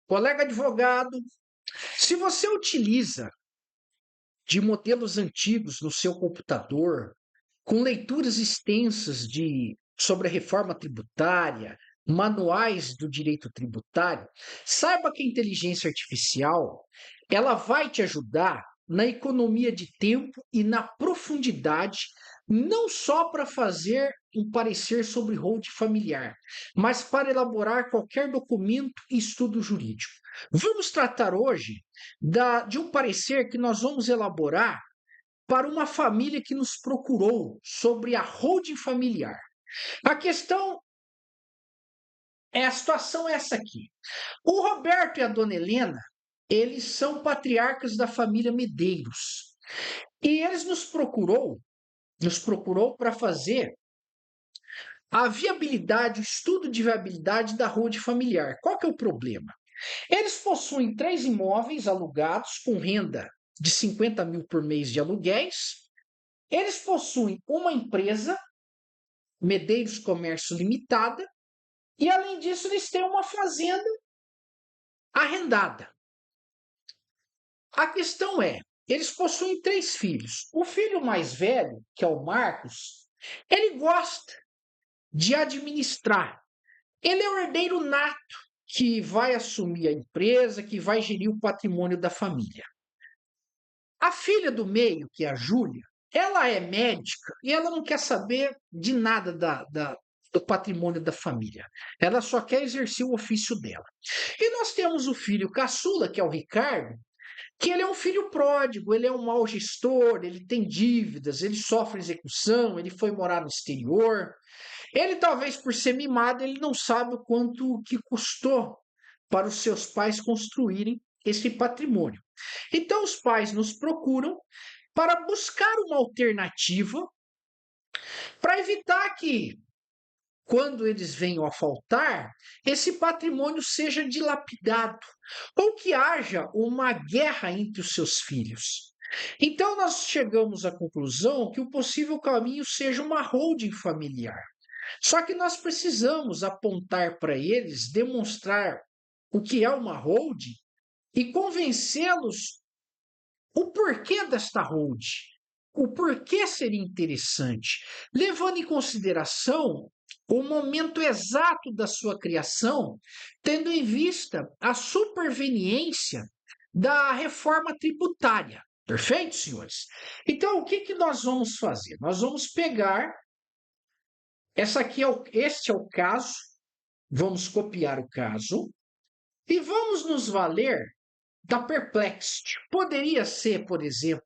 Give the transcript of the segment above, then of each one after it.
Colega advogado, se você utiliza de modelos antigos no seu computador, com leituras extensas sobre a reforma tributária, manuais do direito tributário, saiba que a inteligência artificial ela vai te ajudar na economia de tempo e na profundidade, não só para fazer um parecer sobre holding familiar, mas para elaborar qualquer documento e estudo jurídico. Vamos tratar hoje de um parecer que nós vamos elaborar para uma família que nos procurou sobre a holding familiar. A questão a situação é essa aqui. O Roberto e a dona Helena, eles são patriarcas da família Medeiros. E eles nos procurou para fazer a viabilidade, o estudo de viabilidade da holding familiar. Qual que é o problema? Eles possuem 3 imóveis alugados com renda de 50 mil por mês de aluguéis. Eles possuem uma empresa, Medeiros Comércio Limitada, e além disso eles têm uma fazenda arrendada. A questão é, eles possuem 3 filhos. O filho mais velho, que é o Marcos, ele gosta de administrar. Ele é o herdeiro nato que vai assumir a empresa, que vai gerir o patrimônio da família. A filha do meio, que é a Júlia, ela é médica e ela não quer saber de nada do patrimônio da família. Ela só quer exercer o ofício dela. E nós temos o filho caçula, que é o Ricardo, que ele é um filho pródigo, ele é um mau gestor, ele tem dívidas, ele sofre execução, ele foi morar no exterior. Ele, talvez por ser mimado, ele não sabe o quanto que custou para os seus pais construírem esse patrimônio. Então, os pais nos procuram para buscar uma alternativa para evitar que, quando eles venham a faltar, esse patrimônio seja dilapidado ou que haja uma guerra entre os seus filhos. Então, nós chegamos à conclusão que o possível caminho seja uma holding familiar. Só que nós precisamos apontar para eles, demonstrar o que é uma holding e convencê-los o porquê desta holding, o porquê seria interessante, levando em consideração o momento exato da sua criação, tendo em vista a superveniência da reforma tributária. Perfeito, senhores? Então, o que nós vamos fazer? Nós vamos pegar este é o caso, vamos copiar o caso e vamos nos valer da Perplexity. Poderia ser, por exemplo,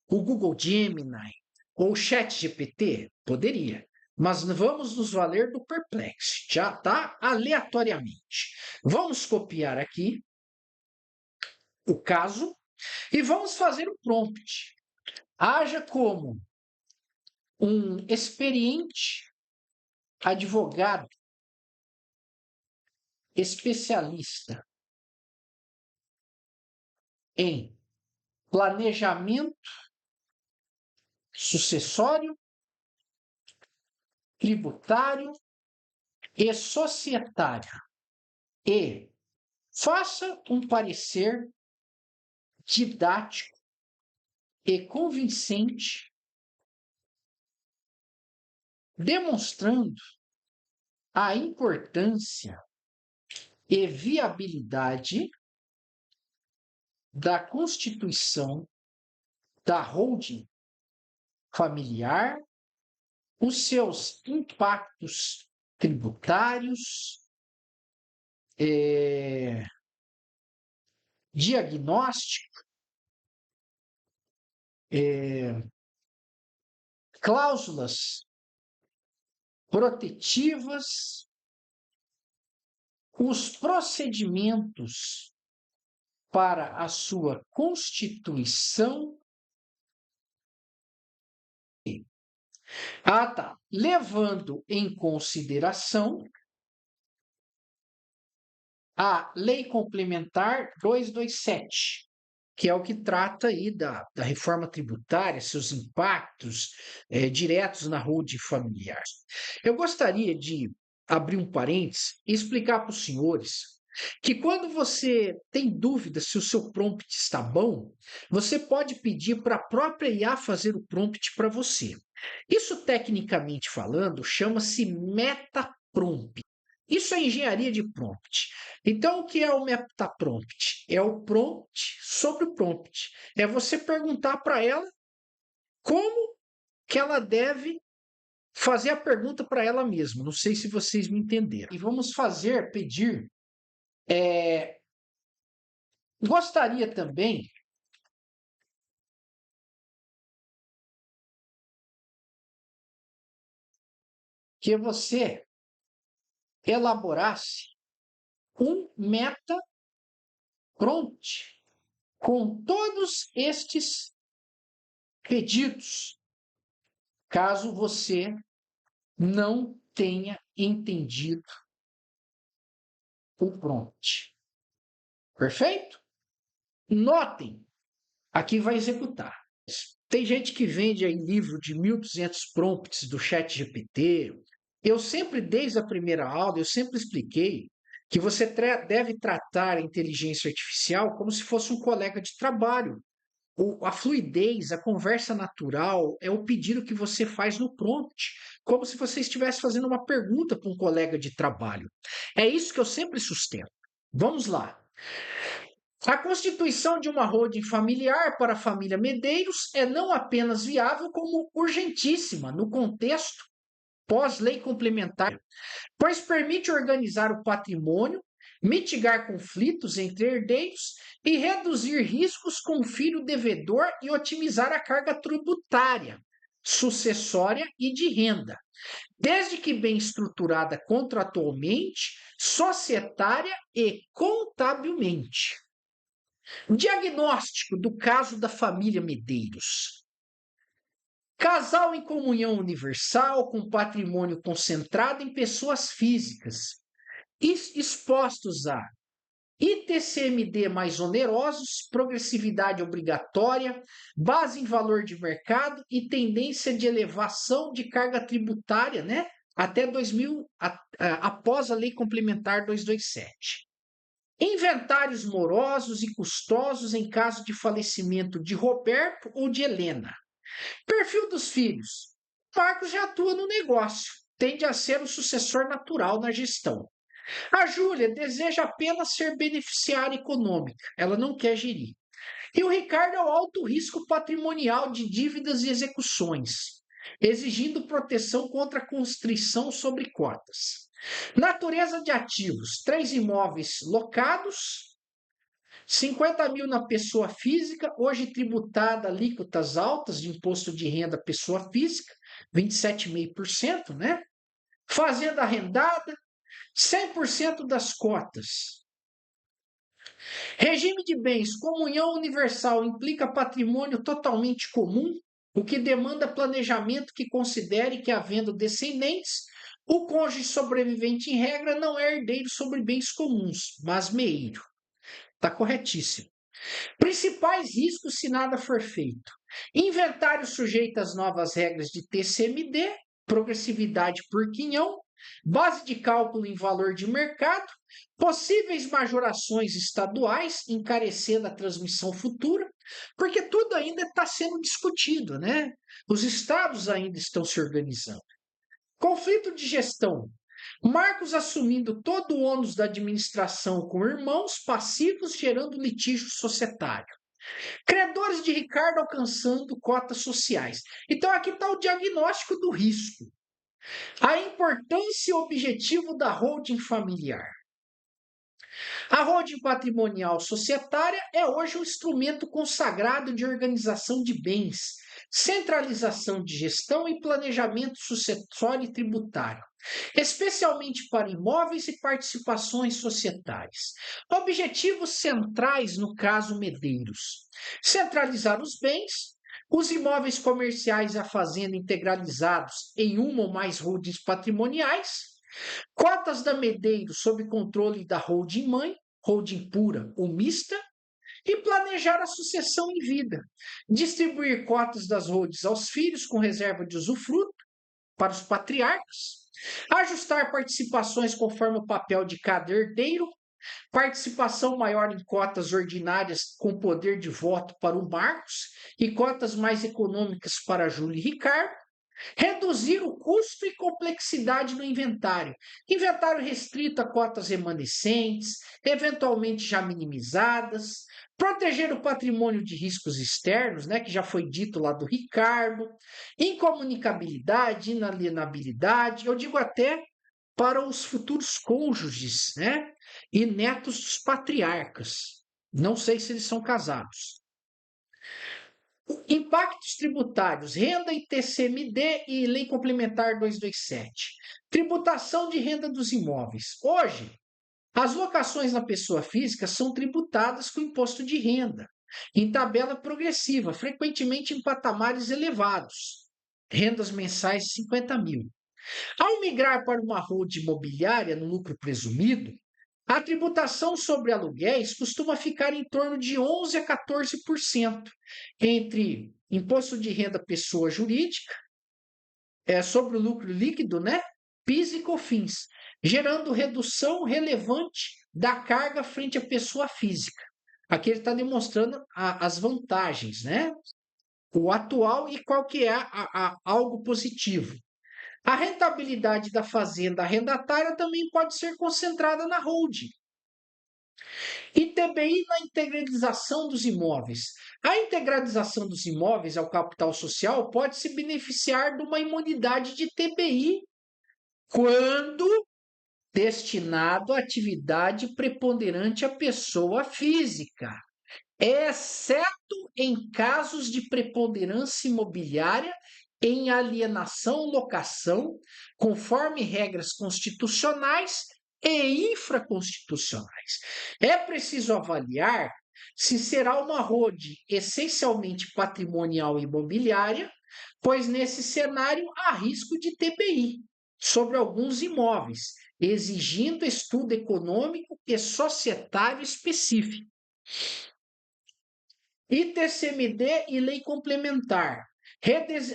o Google Gemini ou o ChatGPT? Poderia. Mas vamos nos valer do Perplexity, já tá? Aleatoriamente. Vamos copiar aqui o caso e vamos fazer o prompt. Haja como um experiente advogado especialista em planejamento sucessório, tributário e societário. E faça um parecer didático e convincente, demonstrando a importância e viabilidade da constituição da holding familiar, os seus impactos tributários, diagnóstico, cláusulas protetivas, os procedimentos para a sua constituição. Levando em consideração a Lei Complementar 227, que é o que trata aí da reforma tributária, seus impactos diretos na holding familiar. Eu gostaria de abrir um parênteses e explicar para os senhores que quando você tem dúvida se o seu prompt está bom, você pode pedir para a própria IA fazer o prompt para você. Isso, tecnicamente falando, chama-se meta-prompt. Isso é engenharia de prompt. Então, o que é o meta-prompt? É o prompt sobre o prompt. É você perguntar para ela como que ela deve fazer a pergunta para ela mesma. Não sei se vocês me entenderam. E vamos pedir. Gostaria também que você elaborasse um meta prompt com todos estes pedidos, caso você não tenha entendido o prompt. Perfeito? Notem, aqui vai executar. Tem gente que vende aí livro de 1.200 prompts do ChatGPT. Eu sempre, desde a primeira aula, eu sempre expliquei que você deve tratar a inteligência artificial como se fosse um colega de trabalho. A fluidez, a conversa natural é o pedido que você faz no prompt, como se você estivesse fazendo uma pergunta para um colega de trabalho. É isso que eu sempre sustento. Vamos lá. A constituição de uma holding familiar para a família Medeiros é não apenas viável, como urgentíssima no contexto pós-lei complementar, pois permite organizar o patrimônio, mitigar conflitos entre herdeiros e reduzir riscos com o filho devedor e otimizar a carga tributária, sucessória e de renda, desde que bem estruturada contratualmente, societária e contabilmente. Diagnóstico do caso da família Medeiros. Casal em comunhão universal com patrimônio concentrado em pessoas físicas, expostos a ITCMD mais onerosos, progressividade obrigatória, base em valor de mercado e tendência de elevação de carga tributária, né? Até 2000, após a Lei Complementar 227. Inventários morosos e custosos em caso de falecimento de Roberto ou de Helena. Perfil dos filhos. Marcos já atua no negócio, tende a ser o sucessor natural na gestão. A Júlia deseja apenas ser beneficiária econômica, ela não quer gerir. E o Ricardo é o alto risco patrimonial de dívidas e execuções, exigindo proteção contra a constrição sobre cotas. Natureza de ativos: 3 imóveis locados, 50 mil na pessoa física, hoje tributada alíquotas altas de imposto de renda pessoa física, 27,5%, né? Fazenda arrendada, 100% das cotas. Regime de bens: comunhão universal implica patrimônio totalmente comum, o que demanda planejamento que considere que, havendo descendentes, o cônjuge sobrevivente, em regra, não é herdeiro sobre bens comuns, mas meio. Está corretíssimo. Principais riscos se nada for feito: inventário sujeito às novas regras de TCMD, progressividade por quinhão, base de cálculo em valor de mercado, possíveis majorações estaduais, encarecendo a transmissão futura, porque tudo ainda está sendo discutido, né? Os estados ainda estão se organizando. Conflito de gestão: Marcos assumindo todo o ônus da administração com irmãos passivos, gerando litígio societário. Credores de Ricardo alcançando cotas sociais. Então, aqui está o diagnóstico do risco. A importância e o objetivo da holding familiar. A holding patrimonial societária é hoje um instrumento consagrado de organização de bens, centralização de gestão e planejamento sucessório e tributário, especialmente para imóveis e participações societárias. Objetivos centrais no caso Medeiros: centralizar os bens, os imóveis comerciais e a fazenda integralizados em uma ou mais holdings patrimoniais, cotas da Medeiros sob controle da holding mãe, holding pura ou mista, e planejar a sucessão em vida, distribuir cotas das holdings aos filhos com reserva de usufruto para os patriarcas, ajustar participações conforme o papel de cada herdeiro, participação maior em cotas ordinárias com poder de voto para o Marcos e cotas mais econômicas para Júlio e Ricardo, reduzir o custo e complexidade no inventário. Inventário restrito a cotas remanescentes, eventualmente já minimizadas. Proteger o patrimônio de riscos externos, né, que já foi dito lá do Ricardo. Incomunicabilidade, inalienabilidade. Eu digo até para os futuros cônjuges, né, e netos dos patriarcas. Não sei se eles são casados. Impactos tributários, renda ITCMD e Lei Complementar 227. Tributação de renda dos imóveis. Hoje, as locações na pessoa física são tributadas com imposto de renda, em tabela progressiva, frequentemente em patamares elevados, rendas mensais de 50 mil. Ao migrar para uma holding imobiliária no lucro presumido, a tributação sobre aluguéis costuma ficar em torno de 11 a 14%, entre imposto de renda pessoa jurídica, sobre o lucro líquido, né? PIS e COFINS, gerando redução relevante da carga frente à pessoa física. Aqui ele está demonstrando as vantagens, né? O atual e qual que é algo positivo. A rentabilidade da fazenda arrendatária também pode ser concentrada na holding. ITBI na integralização dos imóveis. A integralização dos imóveis ao capital social pode se beneficiar de uma imunidade de TBI quando destinado à atividade preponderante à pessoa física, exceto em casos de preponderância imobiliária em alienação ou locação, conforme regras constitucionais e infraconstitucionais. É preciso avaliar se será uma holding essencialmente patrimonial e imobiliária, pois nesse cenário há risco de TBI sobre alguns imóveis, exigindo estudo econômico e societário específico. ITCMD e Lei Complementar.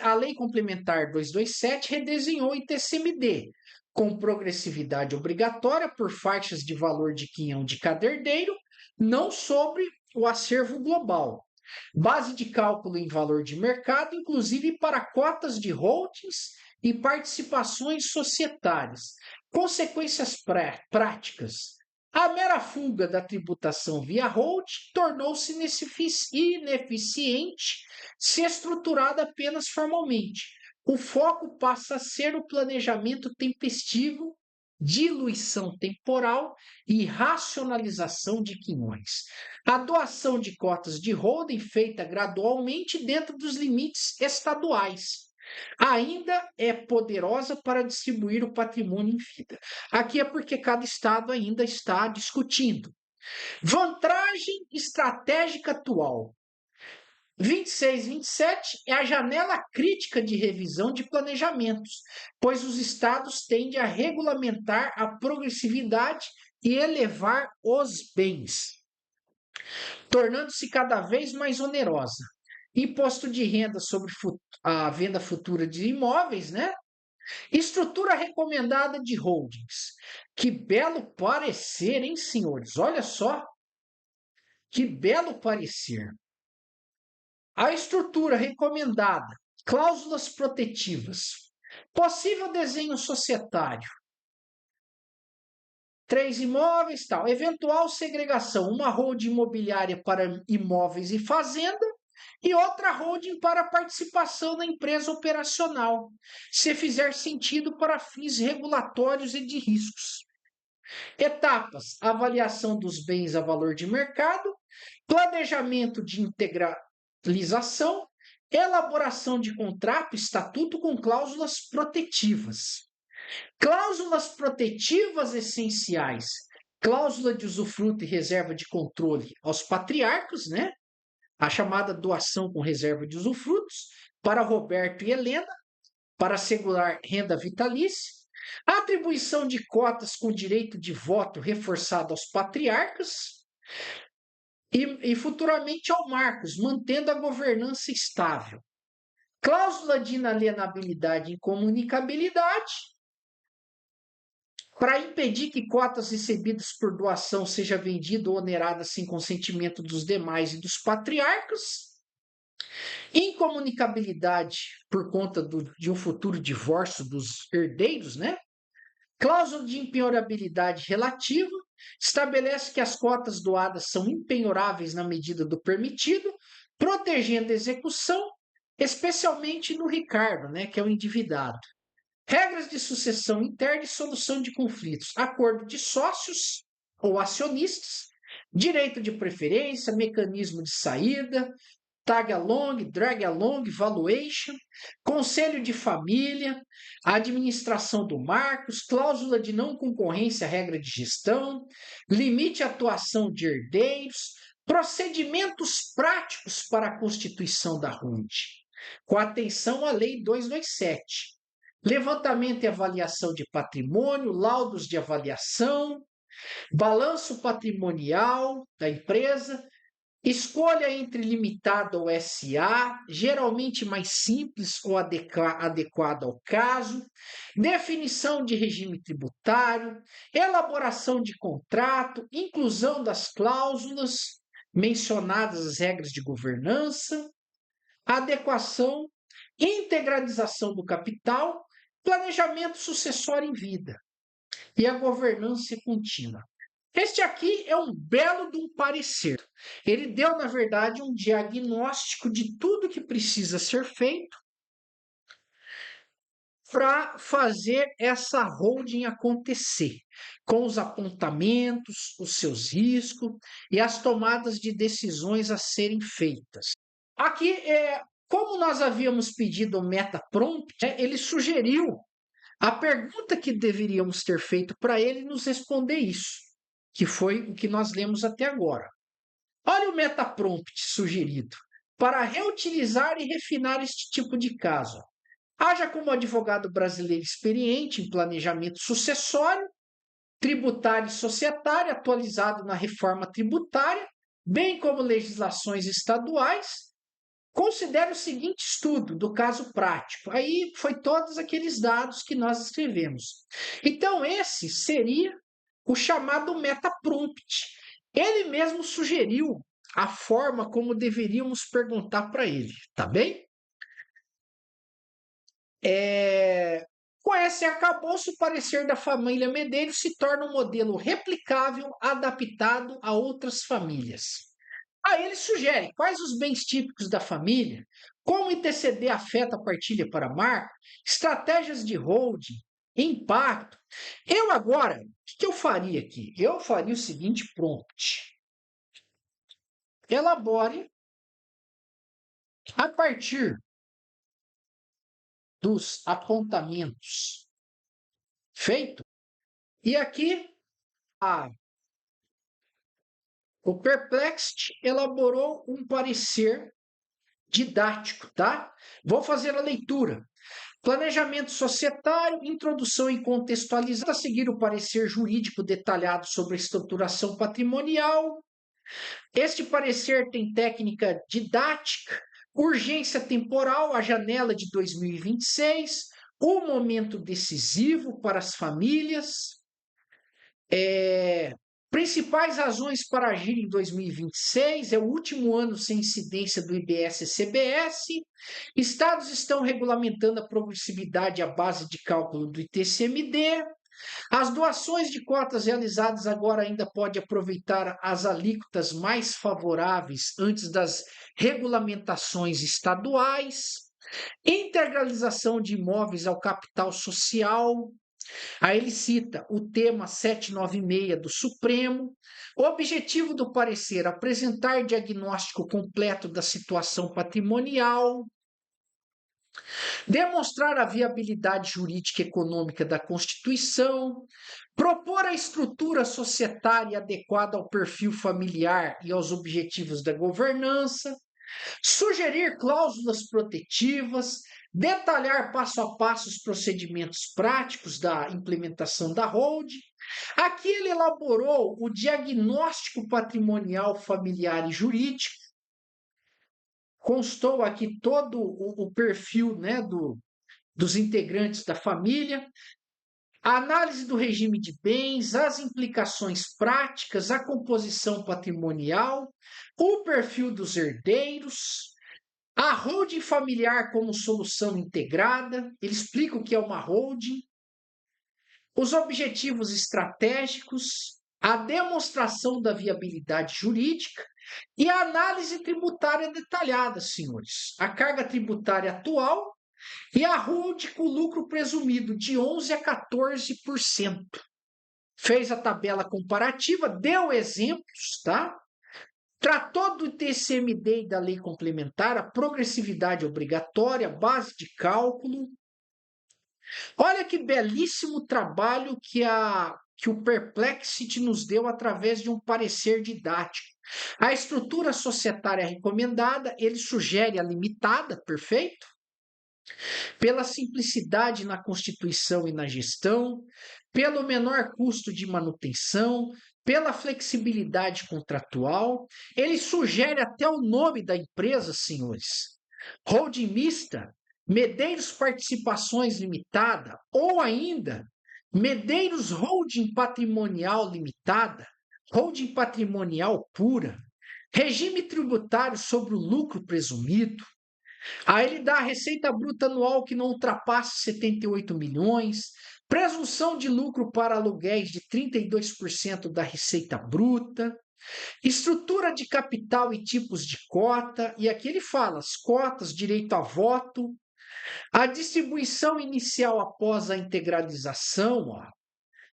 A Lei Complementar 227 redesenhou o ITCMD, com progressividade obrigatória por faixas de valor de quinhão de cada herdeiro, não sobre o acervo global. Base de cálculo em valor de mercado, inclusive para cotas de holdings e participações societárias. Consequências práticas. A mera fuga da tributação via holding tornou-se ineficiente se estruturada apenas formalmente. O foco passa a ser o planejamento tempestivo, diluição temporal e racionalização de quinhões. A doação de cotas de holding feita gradualmente dentro dos limites estaduais ainda é poderosa para distribuir o patrimônio em vida. Aqui é porque cada estado ainda está discutindo. Vantagem estratégica atual. 26 e 27 é a janela crítica de revisão de planejamentos, pois os estados tendem a regulamentar a progressividade e elevar os bens, tornando-se cada vez mais onerosa. Imposto de renda sobre a venda futura de imóveis, né? Estrutura recomendada de holdings. Que belo parecer, hein, senhores? Olha só. Que belo parecer. A estrutura recomendada. Cláusulas protetivas. Possível desenho societário. 3 imóveis, tal. Eventual segregação. Uma holding imobiliária para imóveis e fazenda e outra holding para participação na empresa operacional, se fizer sentido para fins regulatórios e de riscos. Etapas: avaliação dos bens a valor de mercado, planejamento de integralização, elaboração de contrato, estatuto com cláusulas protetivas. Cláusulas protetivas essenciais: cláusula de usufruto e reserva de controle aos patriarcas, né? A chamada doação com reserva de usufrutos para Roberto e Helena, para assegurar renda vitalícia, a atribuição de cotas com direito de voto reforçado aos patriarcas e futuramente ao Marcos, mantendo a governança estável. Cláusula de inalienabilidade e incomunicabilidade para impedir que cotas recebidas por doação seja vendida ou onerada sem consentimento dos demais e dos patriarcas, incomunicabilidade por conta de um futuro divórcio dos herdeiros, né? Cláusula de impenhorabilidade relativa estabelece que as cotas doadas são impenhoráveis na medida do permitido, protegendo a execução, especialmente no Ricardo, né, que é o endividado. Regras de sucessão interna e solução de conflitos, acordo de sócios ou acionistas, direito de preferência, mecanismo de saída, tag along, drag along, valuation, conselho de família, administração do marcos, cláusula de não concorrência, regra de gestão, limite à atuação de herdeiros, procedimentos práticos para a constituição da RUND, com atenção à Lei 227. Levantamento e avaliação de patrimônio, laudos de avaliação, balanço patrimonial da empresa, escolha entre limitada ou SA, geralmente mais simples ou adequada ao caso, definição de regime tributário, elaboração de contrato, inclusão das cláusulas mencionadas as regras de governança, adequação, integralização do capital, planejamento sucessório em vida e a governança contínua. Este aqui é um belo de um parecer. Ele deu, na verdade, um diagnóstico de tudo que precisa ser feito para fazer essa holding acontecer, com os apontamentos, os seus riscos e as tomadas de decisões a serem feitas. Aqui, como nós havíamos pedido o meta prompt, ele sugeriu a pergunta que deveríamos ter feito para ele nos responder isso, que foi o que nós lemos até agora. Olha o metaprompt sugerido. Para reutilizar e refinar este tipo de caso, haja como advogado brasileiro experiente em planejamento sucessório, tributário e societário, atualizado na reforma tributária, bem como legislações estaduais. Considere o seguinte estudo do caso prático. Aí foi todos aqueles dados que nós escrevemos. Então, esse seria o chamado metaprompt. Ele mesmo sugeriu a forma como deveríamos perguntar para ele, tá bem? Com esse arcabouço, o parecer da família Medeiros se torna um modelo replicável, adaptado a outras famílias. Aí ele sugere quais os bens típicos da família, como interceder afeta a partilha para marca, estratégias de holding, impacto. Eu agora, o que eu faria aqui? Eu faria o seguinte prompt. Elabore a partir dos apontamentos feitos. E aqui o Perplexity elaborou um parecer didático, tá? Vou fazer a leitura. Planejamento societário, introdução e contextualizada, a seguir o parecer jurídico detalhado sobre a estruturação patrimonial. Este parecer tem técnica didática, urgência temporal, a janela de 2026, o momento decisivo para as famílias, principais razões para agir em 2026, é o último ano sem incidência do IBS-CBS, estados estão regulamentando a progressividade à base de cálculo do ITCMD, as doações de cotas realizadas agora ainda podem aproveitar as alíquotas mais favoráveis antes das regulamentações estaduais, integralização de imóveis ao capital social. Aí ele cita o tema 796 do Supremo. O objetivo do parecer: apresentar diagnóstico completo da situação patrimonial, demonstrar a viabilidade jurídica e econômica da Constituição, propor a estrutura societária adequada ao perfil familiar e aos objetivos da governança, sugerir cláusulas protetivas, detalhar passo a passo os procedimentos práticos da implementação da holding. Aqui ele elaborou o diagnóstico patrimonial familiar e jurídico. Constou aqui todo o perfil, né, dos integrantes da família. a análise do regime de bens, as implicações práticas, a composição patrimonial, o perfil dos herdeiros, a holding familiar como solução integrada, ele explica o que é uma holding, os objetivos estratégicos, a demonstração da viabilidade jurídica e a análise tributária detalhada, senhores. A carga tributária atual e a holding com lucro presumido de 11% a 14%. Fez a tabela comparativa, deu exemplos, tá? Tratou do TCMD e da lei complementar, a progressividade obrigatória, base de cálculo. Olha que belíssimo trabalho que o Perplexity nos deu através de um parecer didático. A estrutura societária recomendada, ele sugere a limitada, perfeito? Pela simplicidade na constituição e na gestão, pelo menor custo de manutenção, pela flexibilidade contratual. Ele sugere até o nome da empresa, senhores. Holding mista, Medeiros Participações Limitada, ou ainda Medeiros Holding Patrimonial Limitada, Holding Patrimonial Pura, regime tributário sobre o lucro presumido. Aí ele dá a receita bruta anual que não ultrapasse 78 milhões, presunção de lucro para aluguéis de 32% da receita bruta, estrutura de capital e tipos de cota, e aqui ele fala as cotas, direito a voto, a distribuição inicial após a integralização, ó,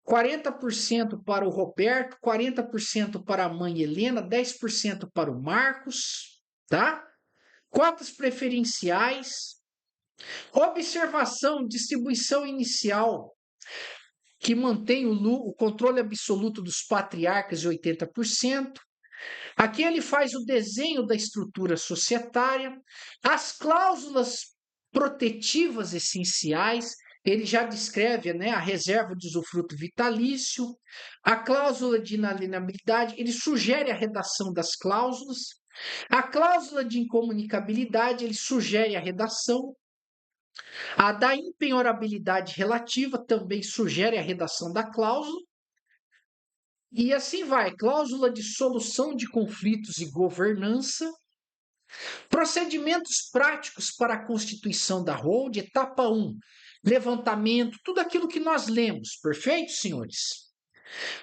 40% para o Roberto, 40% para a mãe Helena, 10% para o Marcos, tá? Cotas preferenciais, observação, distribuição inicial, que mantém o controle absoluto dos patriarcas de 80%. Aqui ele faz o desenho da estrutura societária, as cláusulas protetivas essenciais, ele já descreve, né, a reserva de usufruto vitalício, a cláusula de inalienabilidade, ele sugere a redação das cláusulas, a cláusula de incomunicabilidade, ele sugere a redação, a da impenhorabilidade relativa também sugere a redação da cláusula, e assim vai, cláusula de solução de conflitos e governança, procedimentos práticos para a constituição da holding, etapa 1, levantamento, tudo aquilo que nós lemos, perfeito, senhores?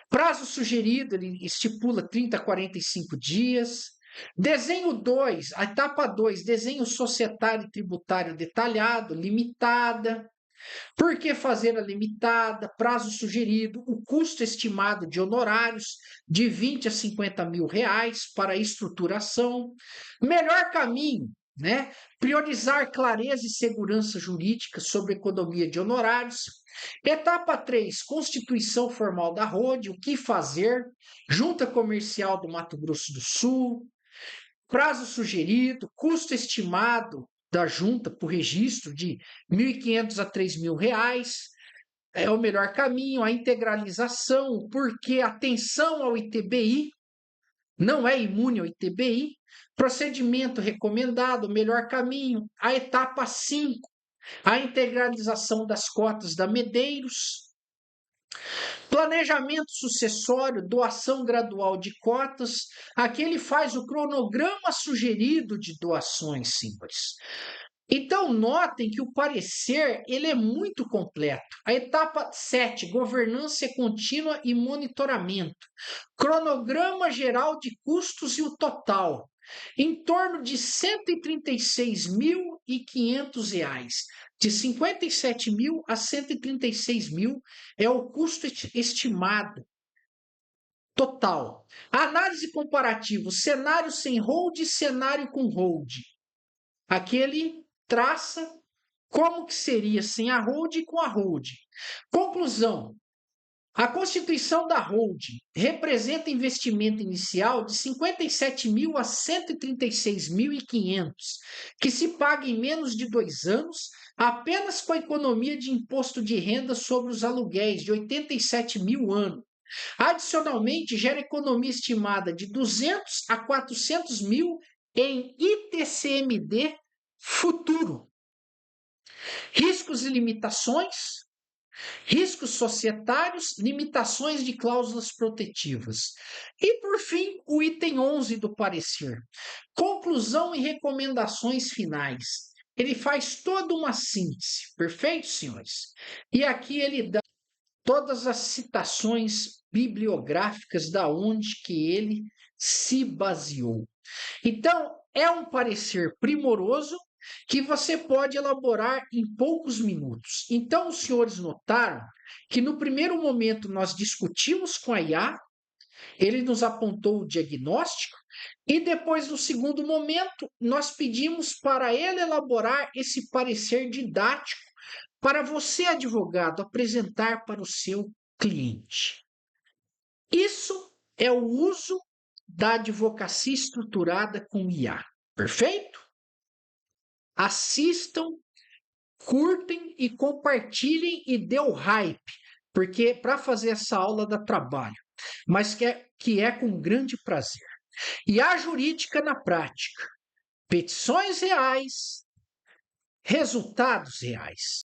Prazo sugerido, ele estipula 30 a 45 dias. Desenho 2, a etapa 2, desenho societário e tributário detalhado, limitada. Por que fazer a limitada? Prazo sugerido, o custo estimado de honorários de 20 a 50 mil reais para a estruturação. Melhor caminho, né? Priorizar clareza e segurança jurídica sobre economia de honorários. Etapa 3, constituição formal da holding, o que fazer? Junta Comercial do Mato Grosso do Sul. Prazo sugerido, custo estimado da junta por registro de R$ 1.500 a R$ 3.000 é o melhor caminho, a integralização, porque atenção ao ITBI, não é imune ao ITBI, procedimento recomendado, melhor caminho, a etapa 5, a integralização das cotas da Medeiros, planejamento sucessório, doação gradual de cotas, aqui ele faz o cronograma sugerido de doações simples. Então, notem que o parecer ele é muito completo. A etapa 7, governança contínua e monitoramento. Cronograma geral de custos e o total. Em torno de R$ 136.500. De 57 mil a 136 mil é o custo estimado total. Análise comparativa, cenário sem hold e cenário com hold. Aquele traça como que seria sem a holding e com a holding. Conclusão. A constituição da holding representa investimento inicial de 57 mil a 136.500, que se paga em menos de 2 anos, apenas com a economia de imposto de renda sobre os aluguéis de 87 mil ano. Adicionalmente, gera economia estimada de 200 a 400 mil em ITCMD futuro. Riscos e limitações. riscos societários, limitações de cláusulas protetivas. E, por fim, o item 11 do parecer, conclusão e recomendações finais. Ele faz toda uma síntese, perfeito, senhores? E aqui ele dá todas as citações bibliográficas da onde que ele se baseou. Então, é um parecer primoroso que você pode elaborar em poucos minutos. Então, os senhores notaram que no primeiro momento nós discutimos com a IA, ele nos apontou o diagnóstico, e depois, no segundo momento, nós pedimos para ele elaborar esse parecer didático para você, advogado, apresentar para o seu cliente. Isso é o uso da advocacia estruturada com IA. Perfeito? Assistam, curtem e compartilhem e dê o hype, porque para fazer essa aula dá trabalho, mas que é com grande prazer. E a jurídica na prática, petições reais, resultados reais.